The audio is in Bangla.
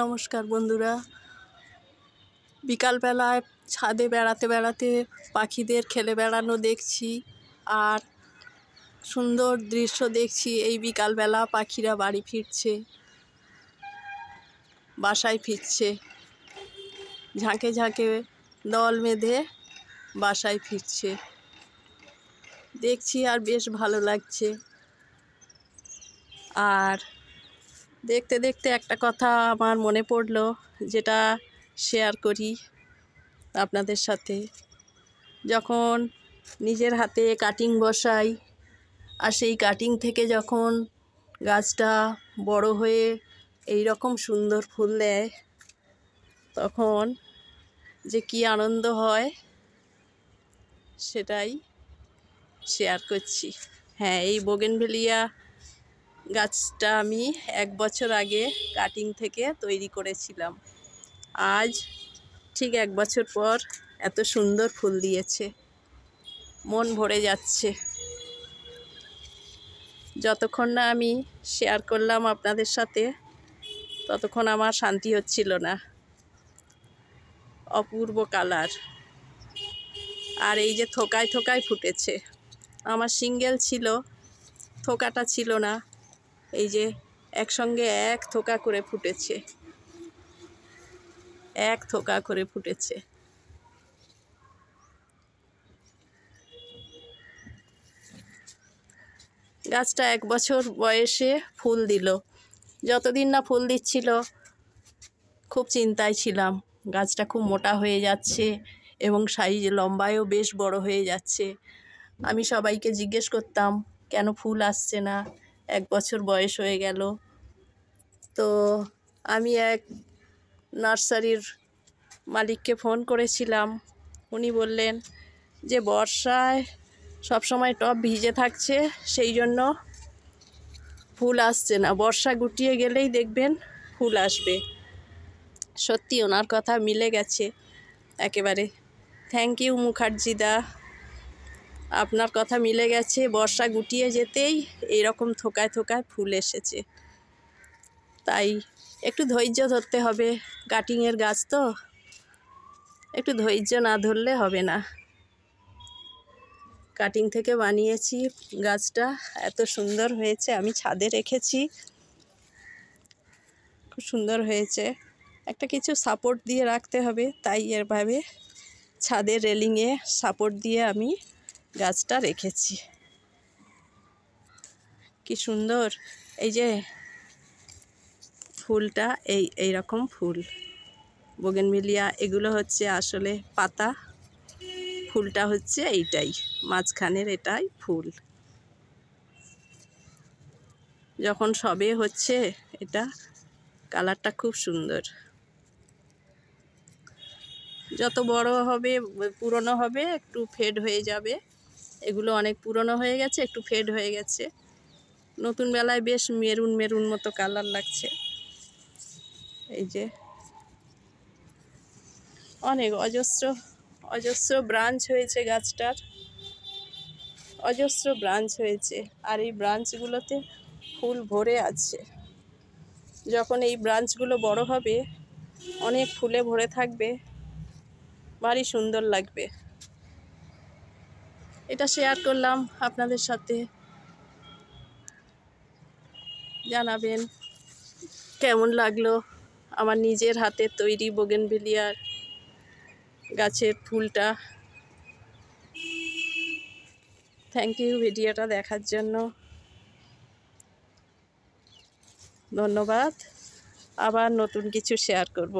নমস্কার বন্ধুরা, বিকালবেলায় ছাদে বেড়াতে বেড়াতে পাখিদের খেলে বেড়ানো দেখছি আর সুন্দর দৃশ্য দেখছি। এই বিকালবেলা পাখিরা বাড়ি ফিরছে, বাসায় ফিরছে, ঝাঁকে ঝাঁকে দল বেঁধে বাসায় ফিরছে দেখছি আর বেশ ভালো লাগছে। আর দেখতে দেখতে একটা কথা আমার মনে পড়লো, যেটা শেয়ার করি আপনাদের সাথে। যখন নিজের হাতে কাটিং বসাই আর সেই কাটিং থেকে যখন গাছটা বড় হয়ে এই রকম সুন্দর ফুল দেয়, তখন যে কি আনন্দ হয় সেটাই শেয়ার করছি। হ্যাঁ, এই বোগেনভেলিয়া গাছটা আমি 1 বছর আগে কাটিং থেকে তৈরি করেছিলাম। আজ ঠিক 1 বছর পর এত সুন্দর ফুল দিয়েছে, মন ভরে যাচ্ছে। যতক্ষণ না আমি শেয়ার করলাম আপনাদের সাথে, ততক্ষণ আমার শান্তি হচ্ছিল না। অপূর্ব কালার, আর এই যে থোকায় থোকায় ফুটেছে। আমার সিঙ্গেল ছিল, থোকাটা ছিল না। এই যে একসঙ্গে এক থোকা করে ফুটেছে, এক থোকা করে ফুটেছে। গাছটা 1 বছর বয়সে ফুল দিল। যতদিন না ফুল দিচ্ছিল খুব চিন্তায় ছিলাম, গাছটা খুব মোটা হয়ে যাচ্ছে এবং সাইজ লম্বায়ও বেশ বড় হয়ে যাচ্ছে। আমি সবাইকে জিজ্ঞেস করতাম কেন ফুল আসছে না, 1 বছর বয়স হয়ে গেল। তো আমি এক নার্সারির মালিককে ফোন করেছিলাম। উনি বললেন যে বর্ষায় সবসময় টব ভিজে থাকছে, সেই জন্য ফুল আসছে না। বর্ষা গুটিয়ে গেলেই দেখবেন ফুল আসবে। সত্যি ওনার কথা মিলে গেছে একেবারে। থ্যাংক ইউ মুখার্জিদা, আপনার কথা মিলে গেছে। বর্ষা গুটিয়ে যেতেই এইরকম থোকায় থোকায় ফুল এসেছে। তাই একটু ধৈর্য ধরতে হবে, কাটিংয়ের গাছ তো একটু ধৈর্য না ধরলে হবে না। কাটিং থেকে বানিয়েছি গাছটা, এত সুন্দর হয়েছে। আমি ছাদে রেখেছি, খুব সুন্দর হয়েছে। একটা কিছু সাপোর্ট দিয়ে রাখতে হবে, তাই এভাবে ছাদের রেলিংয়ে সাপোর্ট দিয়ে আমি গাছটা রেখেছি। কি সুন্দর এই যে ফুলটা, এই রকম ফুল বোগেনভেলিয়া। এগুলো হচ্ছে আসলে পাতা, ফুলটা হচ্ছে এইটাই, মাঝখানের এটাই ফুল। যখন সবে হচ্ছে এটা, কালারটা খুব সুন্দর। যত বড় হবে পুরনো হবে একটু ফেড হয়ে যাবে। এগুলো অনেক পুরনো হয়ে গেছে, একটু ফেড হয়ে গেছে। নতুন বেলায় বেশ মেরুন মেরুন মতো কালার লাগছে। এই যে অনেক অজস্র ব্রাঞ্চ হয়েছে গাছটার, অজস্র ব্রাঞ্চ হয়েছে। আর এই ব্রাঞ্চগুলোতে ফুল ভরে আছে। যখন এই ব্রাঞ্চগুলো বড় হবে, অনেক ফুলে ভরে থাকবে, ভারী সুন্দর লাগবে। এটা শেয়ার করলাম আপনাদের সাথে। জানাবেন কেমন লাগলো আমার নিজের হাতের তৈরি বোগেনভেলিয়ার গাছের ফুলটা। থ্যাংক ইউ ভিডিওটা দেখার জন্য, ধন্যবাদ। আবার নতুন কিছু শেয়ার করব।